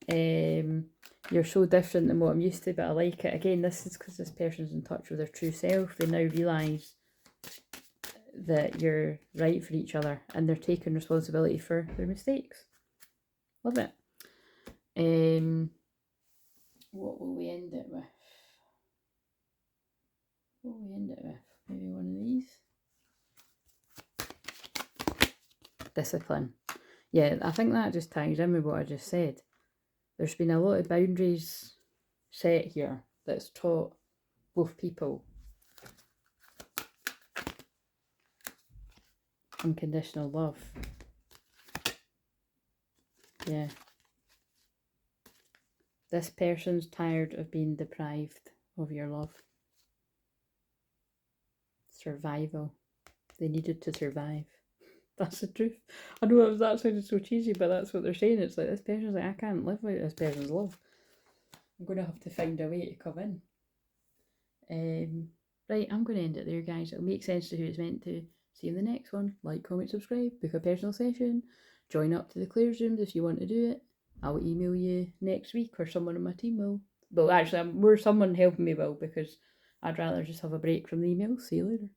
You're so different than what I'm used to, but I like it. Again, this is because this person's in touch with their true self. They now realise that you're right for each other, and they're taking responsibility for their mistakes. Love it. What will we end it with? Maybe one of these. Discipline. Yeah, I think that just ties in with what I just said. There's been a lot of boundaries set here that's taught both people. Unconditional love. Yeah. This person's tired of being deprived of your love. Survival. They needed to survive. That's the truth. I know that sounded so cheesy, but that's what they're saying. It's like, this person's like, I can't live without this person's love. I'm going to have to find a way to come in. Right, I'm going to end it there, guys. It'll make sense to who it's meant to. See you in the next one. Like, comment, subscribe, book a personal session, join up to the Claire's rooms if you want to do it. I'll email you next week, or someone on my team will. Well, actually, someone helping me will, because I'd rather just have a break from the emails. See you later.